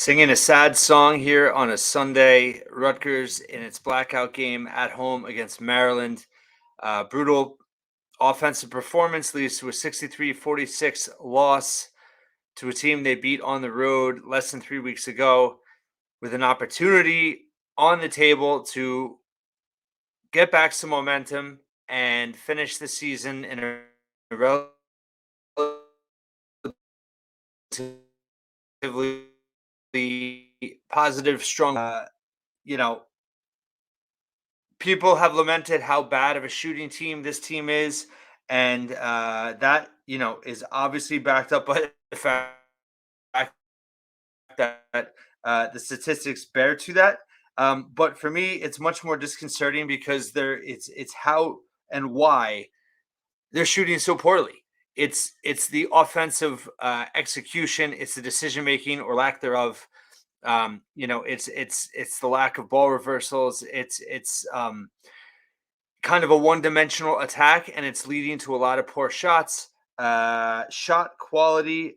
Singing a sad song here on a Sunday. Rutgers in its blackout game at home against Maryland. Brutal offensive performance leads to a 63-46 loss to a team they beat on the road less than 3 weeks ago, with an opportunity on the table to get back some momentum and finish the season in a relatively positive, strong. You know, People have lamented how bad of a shooting team this team is, and that is obviously backed up by the fact that the statistics bear to that. But for me, it's much more disconcerting because it's how and why they're shooting so poorly. It's the offensive execution, it's the decision making or lack thereof. It's the lack of ball reversals. It's kind of a one-dimensional attack, and it's leading to a lot of poor shots. Shot quality.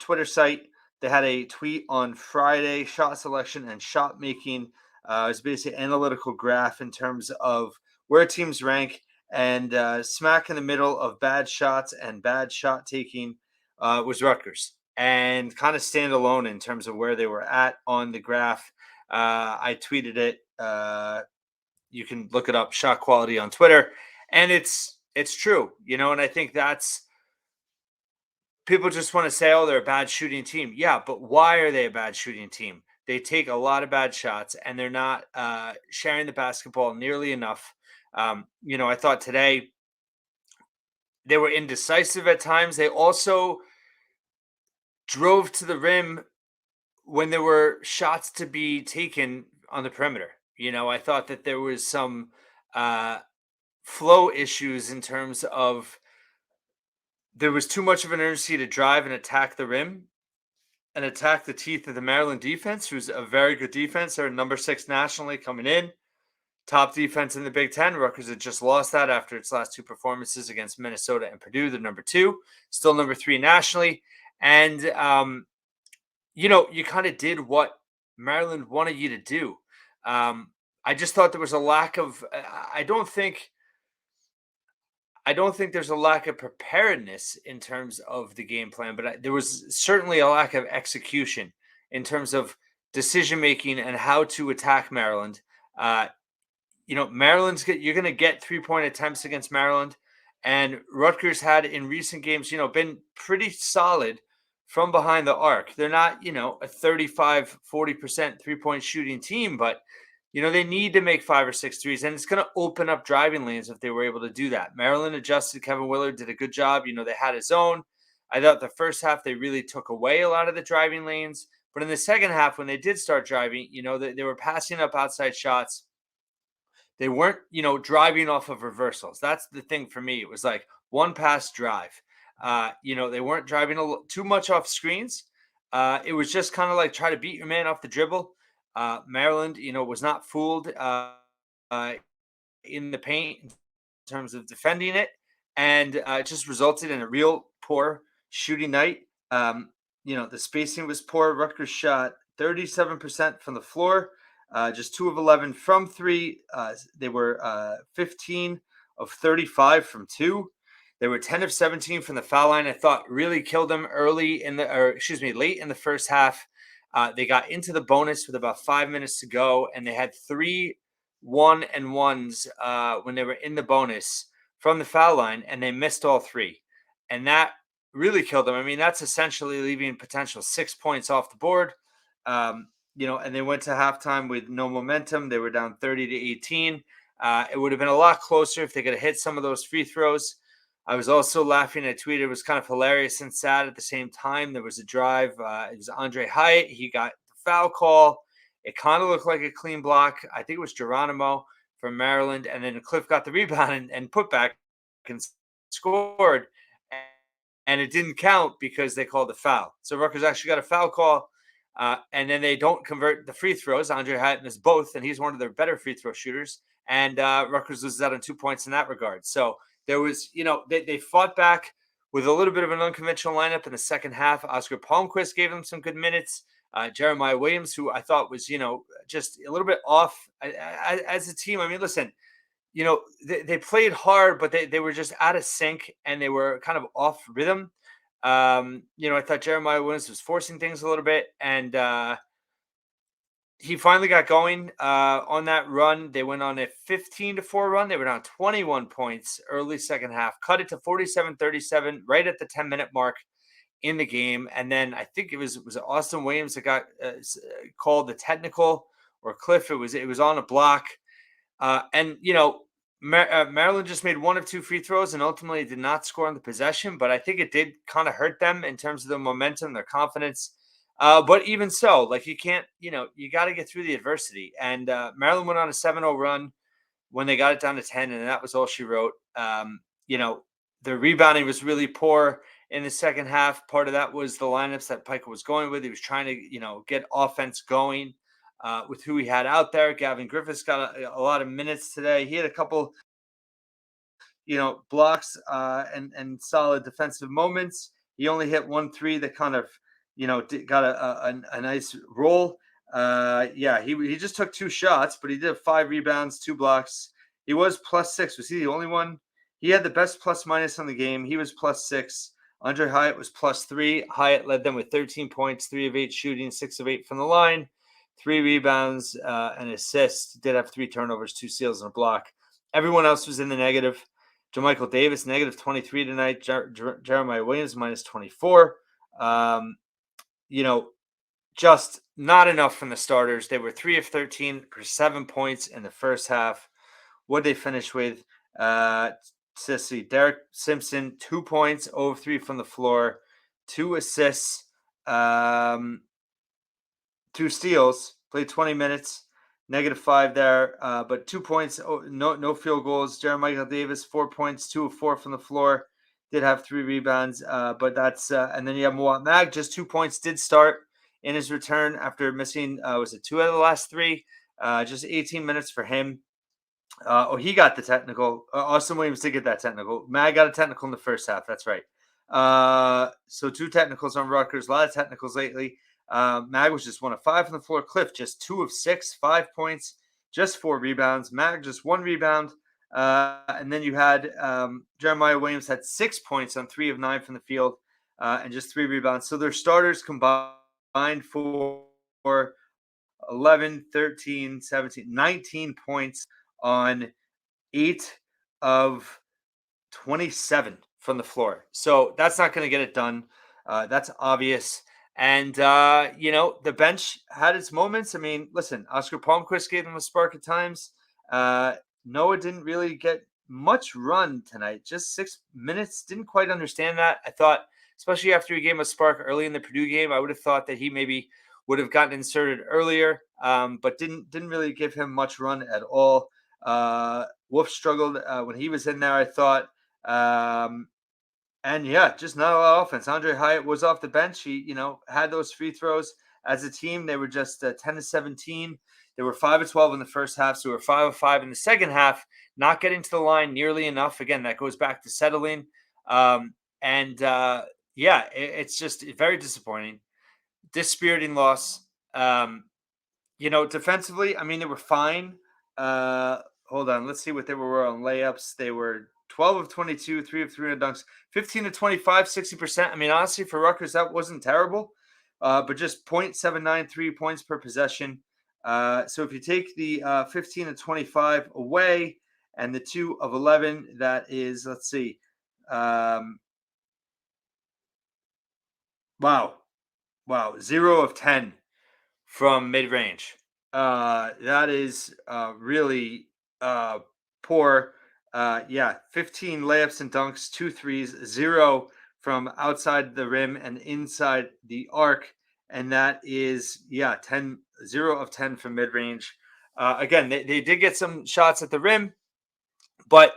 Twitter site, they had a tweet on Friday. Shot selection and shot making. It's basically an analytical graph in terms of where teams rank, and smack in the middle of bad shots and bad shot taking was Rutgers, and kind of stand alone in terms of where they were at on the graph. I tweeted it. You can look it up, shot quality on Twitter, and it's true, and I think that's people just want to say, oh, they're a bad shooting team. Yeah, but why are they a bad shooting team? They take a lot of bad shots, and they're not sharing the basketball nearly enough. I thought today they were indecisive at times. They also drove to the rim when there were shots to be taken on the perimeter. I thought that there was some flow issues in terms of there was too much of an urgency to drive and attack the rim and attack the teeth of the Maryland defense, who's a very good defense. They're number 6 nationally coming in. Top defense in the Big Ten. Rutgers had just lost that after its last 2 performances against Minnesota and Purdue. They're number 2, still number 3 nationally. And, you kind of did what Maryland wanted you to do. I just thought there was a lack of, I don't think there's a lack of preparedness in terms of the game plan, but there was certainly a lack of execution in terms of decision making and how to attack Maryland. You're going to get 3-point attempts against Maryland, and Rutgers had in recent games, been pretty solid from behind the arc. They're not, a 35-40% 3-point shooting team, but they need to make 5 or 6 threes, and it's going to open up driving lanes if they were able to do that. Maryland adjusted. Kevin Willard did a good job. They had his own. I thought the first half they really took away a lot of the driving lanes, but in the second half, when they did start driving, they were passing up outside shots. They weren't, driving off of reversals. That's the thing for me. It was like one pass drive. They weren't driving too much off screens. It was just kind of like try to beat your man off the dribble. Maryland, was not fooled in the paint in terms of defending it, and it just resulted in a real poor shooting night. The spacing was poor. Rutgers shot 37% from the floor, just 2 of 11 from 3. They were 15 of 35 from 2. They were 10 of 17 from the foul line. I thought really killed them late in the first half. They got into the bonus with about 5 minutes to go, and they had 3 1-and-1s when they were in the bonus from the foul line, and they missed all 3. And that really killed them. I mean, that's essentially leaving potential 6 points off the board. And they went to halftime with no momentum. They were down 30-18. It would have been a lot closer if they could have hit some of those free throws. I was also laughing. I tweeted it was kind of hilarious and sad at the same time. There was a drive. It was Andre Hyatt. He got the foul call. It kind of looked like a clean block. I think it was Geronimo from Maryland. And then Cliff got the rebound and put back and scored. And it didn't count because they called the foul. So Rutgers actually got a foul call. And then they don't convert the free throws. Andre Hyatt missed both, and he's one of their better free throw shooters. And Rutgers loses out on 2 points in that regard. So there was, they fought back with a little bit of an unconventional lineup in the second half. Oscar Palmquist gave them some good minutes. Jeremiah Williams, who I thought was, just a little bit off as a team. I mean, listen, they played hard, but they were just out of sync and they were kind of off rhythm. I thought Jeremiah Williams was forcing things a little bit, and he finally got going on that run. They went on a 15-4 run. They were down 21 points early second half, cut it to 47-37 right at the 10-minute mark in the game. And then I think it was Austin Williams that got called the technical, or Cliff. It was on a block. And Maryland just made one of two free throws and ultimately did not score on the possession. But I think it did kind of hurt them in terms of their momentum, their confidence. But even so, like, you can't, you got to get through the adversity. And Maryland went on a 7-0 run when they got it down to 10, and that was all she wrote. The rebounding was really poor in the second half. Part of that was the lineups that Pica was going with. He was trying to, get offense going with who he had out there. Gavin Griffiths got a lot of minutes today. He had a couple, blocks and solid defensive moments. He only hit 1 3 that kind of, got a nice roll. He just took 2 shots, but he did 5 rebounds, 2 blocks. He was +6. Was he the only one? He had the best plus minus on the game. He was +6. Andre Hyatt was +3. Hyatt led them with 13 points, 3 of 8 shooting, 6 of 8 from the line, 3 rebounds, and assists. Did have 3 turnovers, 2 steals, and a block. Everyone else was in the negative. JaMychal Davis, -23 tonight. Jeremiah Williams, -24. Just not enough from the starters. They were 3 of 13 for 7 points in the first half. What they finished with? Derek Simpson, 2 points, 0 of 3 from the floor, 2 assists, 2 steals. Played 20 minutes, -5 there, but 2 points, no field goals. Jeremiah Davis, 4 points, 2 of 4 from the floor. Did have 3 rebounds, but that's and then you have Mawot Mag, just 2 points. Did start in his return after missing, was it 2 out of the last 3? Just 18 minutes for him. He got the technical. Austin Williams did get that technical. Mag got a technical in the first half. That's right. So 2 technicals on Rutgers. A lot of technicals lately. Mag was just 1 of 5 from the floor. Cliff just 2 of 6, 5 points, just 4 rebounds. Mag just 1 rebound. And then you had Jeremiah Williams had 6 points on 3 of 9 from the field, and just 3 rebounds. So their starters combined for 11, 13, 17, 19 points on 8 of 27 from the floor. So that's not going to get it done. That's obvious. And, the bench had its moments. I mean, listen, Oscar Palmquist gave them a spark at times. Noah didn't really get much run tonight, just 6 minutes. Didn't quite understand that. I thought, especially after he gave him a spark early in the Purdue game, I would have thought that he maybe would have gotten inserted earlier, but didn't really give him much run at all. Wolf struggled when he was in there, I thought. And just not a lot of offense. Andre Hyatt was off the bench. He, had those free throws. As a team, they were just 10 of 17. They were 5 of 12 in the first half, so we were 5 of 5 in the second half, not getting to the line nearly enough. Again, that goes back to settling. It's just very disappointing. Dispiriting loss. Defensively, I mean, they were fine. Hold on. Let's see what they were on layups. They were 12 of 22, 3 of 3 on dunks, 15 of 25, 60%. I mean, honestly, for Rutgers, that wasn't terrible, but just 0.793 points per possession. So if you take the 15 of 25 away and the 2 of 11, that is, let's see. Wow. 0 of 10 from mid-range. That is really poor. 15 layups and dunks, 2 threes, 0 from outside the rim and inside the arc. And that is, 0 of 10 from mid-range. Again, they did get some shots at the rim, but,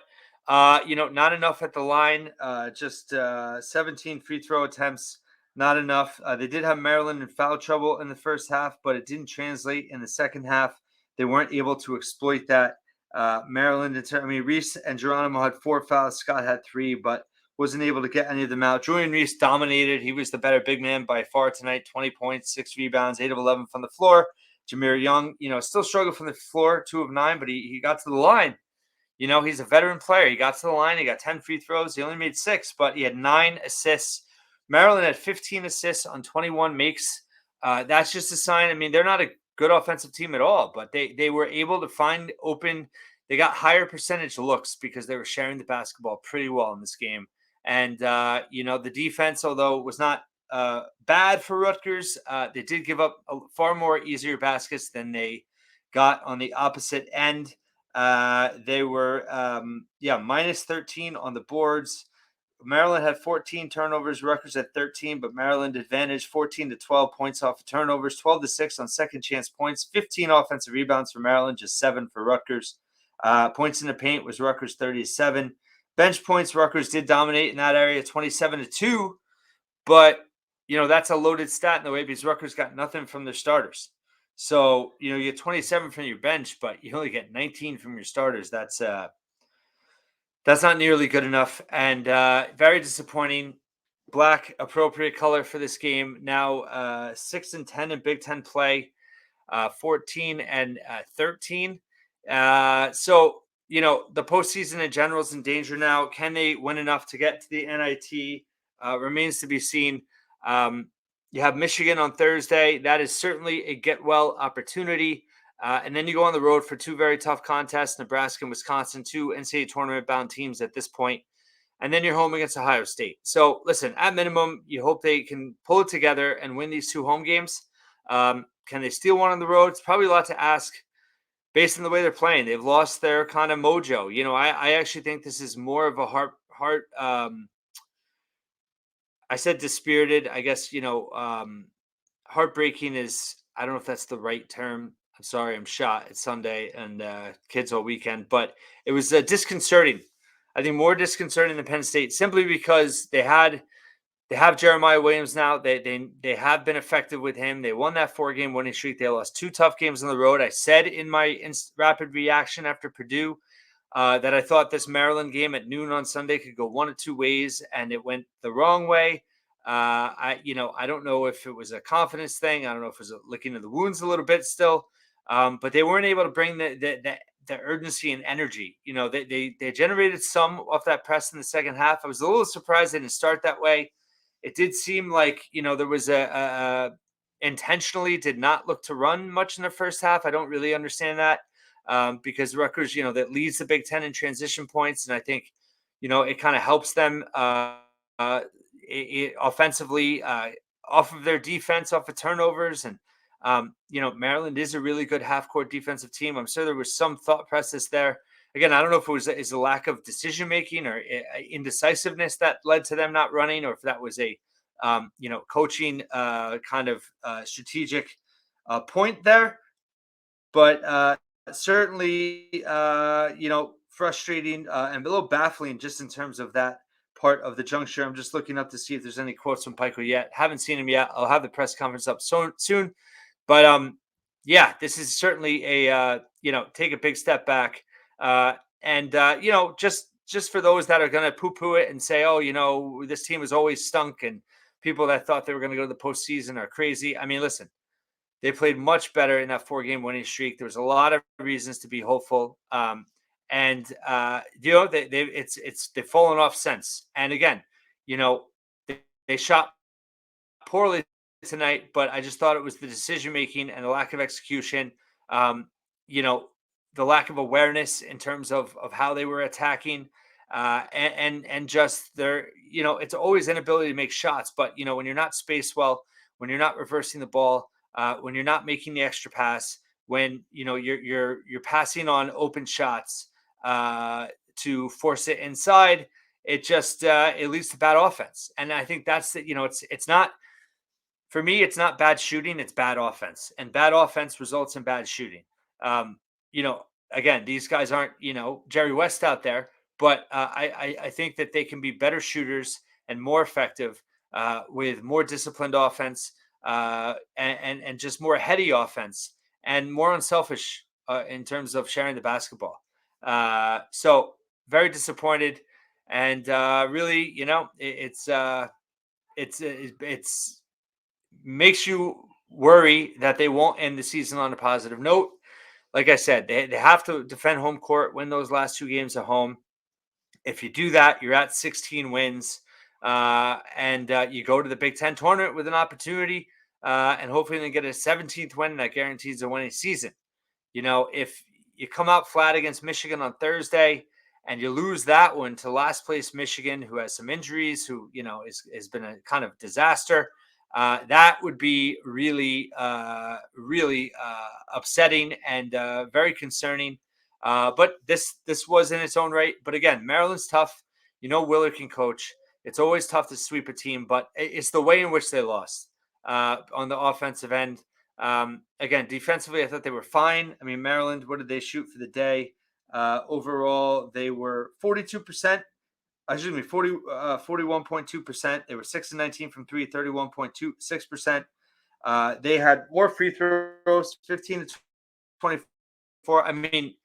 not enough at the line. Just 17 free throw attempts, not enough. They did have Maryland in foul trouble in the first half, but it didn't translate in the second half. They weren't able to exploit that. Maryland, Reese and Geronimo had 4 fouls. Scott had 3, but wasn't able to get any of them out. Julian Reese dominated. He was the better big man by far tonight. 20 points, 6 rebounds, 8 of 11 from the floor. Jameer Young, still struggled from the floor, 2 of 9, but he got to the line. He's a veteran player. He got to the line. He got 10 free throws. He only made 6, but he had 9 assists. Maryland had 15 assists on 21 makes. That's just a sign. I mean, they're not a good offensive team at all, but they were able to find open. They got higher percentage looks because they were sharing the basketball pretty well in this game. And, the defense, although it was not bad for Rutgers, they did give up far more easier baskets than they got on the opposite end. They were, minus 13 on the boards. Maryland had 14 turnovers. Rutgers had 13, but Maryland advantaged 14 to 12 points off of turnovers, 12 to 6 on second chance points, 15 offensive rebounds for Maryland, just 7 for Rutgers. Points in the paint was Rutgers 37. Bench points, Rutgers did dominate in that area, 27 to 2. But, that's a loaded stat in the way because Rutgers got nothing from their starters. So, you get 27 from your bench, but you only get 19 from your starters. That's not nearly good enough, and very disappointing. Black, appropriate color for this game. Now 6 and 10 in Big Ten play, 14 and 13. So, the postseason in general is in danger now. Can they win enough to get to the NIT? Remains to be seen. You have Michigan on Thursday. That is certainly a get-well opportunity. And then you go on the road for 2 very tough contests, Nebraska and Wisconsin, 2 NCAA tournament-bound teams at this point. And then you're home against Ohio State. So, listen, at minimum, you hope they can pull it together and win these 2 home games. Can they steal one on the road? It's probably a lot to ask based on the way they're playing. They've lost their kind of mojo. I actually think this is more of a heart I said dispirited. I guess, heartbreaking is, I don't know if that's the right term. I'm sorry, I'm shot. It's Sunday and kids all weekend, but it was disconcerting. I think more disconcerting than Penn State simply because they have Jeremiah Williams now. They have been effective with him. They won that 4-game winning streak. They lost 2 tough games on the road. I said in my rapid reaction after Purdue that I thought this Maryland game at noon on Sunday could go one of 2 ways, and it went the wrong way. I don't know if it was a confidence thing. I don't know if it was a licking of the wounds a little bit still, but they weren't able to bring the urgency and energy. They generated some off that press in the second half. I was a little surprised they didn't start that way. It did seem like, there was intentionally did not look to run much in the first half. I don't really understand that because Rutgers, that leads the Big Ten in transition points. And I think, it kind of helps them offensively off of their defense, off of turnovers. And, Maryland is a really good half-court defensive team. I'm sure there was some thought process there. Again, I don't know if it was a lack of decision-making or indecisiveness that led to them not running, or if that was a, coaching kind of strategic point there. But certainly, frustrating and a little baffling just in terms of that part of the juncture. I'm just looking up to see if there's any quotes from Pico yet. Haven't seen him yet. I'll have the press conference up soon. But this is certainly a take a big step back. Just for those that are going to poo-poo it and say, oh, this team has always stunk, and people that thought they were going to go to the postseason are crazy. I mean, listen, they played much better in that 4-game winning streak. There was a lot of reasons to be hopeful. They've fallen off since. And again, they shot poorly tonight, but I just thought it was the decision making and the lack of execution. The lack of awareness in terms of how they were attacking, and just their, it's always inability to make shots. But when you're not spaced well, when you're not reversing the ball, when you're not making the extra pass, when you're passing on open shots to force it inside, it just it leads to bad offense. And I think that's it's not. For me, it's not bad shooting, it's bad offense. And bad offense results in bad shooting. Again, these guys aren't, Jerry West out there, but I think that they can be better shooters and more effective with more disciplined offense and just more heady offense and more unselfish in terms of sharing the basketball. So very disappointed. And really, it's makes you worry that they won't end the season on a positive note. Like I said, they have to defend home court, win those last two games at home. If you do that, you're at 16 wins, and you go to the Big Ten tournament with an opportunity, and hopefully they get a 17th win that guarantees a winning season. If you come out flat against Michigan on Thursday and you lose that one to last place Michigan, who has some injuries, who has been a kind of disaster, that would be really, really upsetting and very concerning. But this was in its own right. But again, Maryland's tough. Willard can coach. It's always tough to sweep a team, but it's the way in which they lost on the offensive end. Again, defensively, I thought they were fine. I mean, Maryland, what did they shoot for the day? Overall, they were 42%. Excuse me, 41.2%. They were 6 and 19 from three, 31.26%. They had more free throws, 15 to 24. I mean,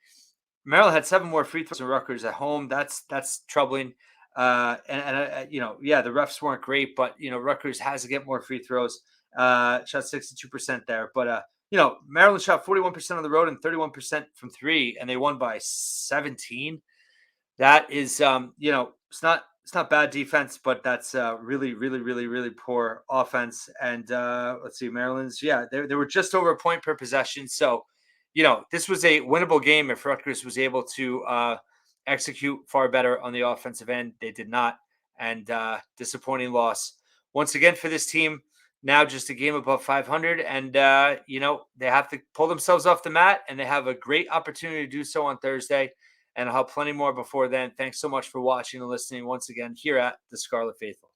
Maryland had 7 more free throws than Rutgers at home. That's troubling. Yeah, the refs weren't great, but Rutgers has to get more free throws. Shot 62% there, but Maryland shot 41% on the road and 31% from three, and they won by 17. That is, it's not bad defense, but that's really, really, really, really poor offense. And let's see, Maryland's, yeah, they were just over a point per possession. So, this was a winnable game if Rutgers was able to execute far better on the offensive end. They did not, and disappointing loss once again for this team. Now just a game above 500, and they have to pull themselves off the mat, and they have a great opportunity to do so on Thursday. And I'll have plenty more before then. Thanks so much for watching and listening once again here at the Scarlet Faithful.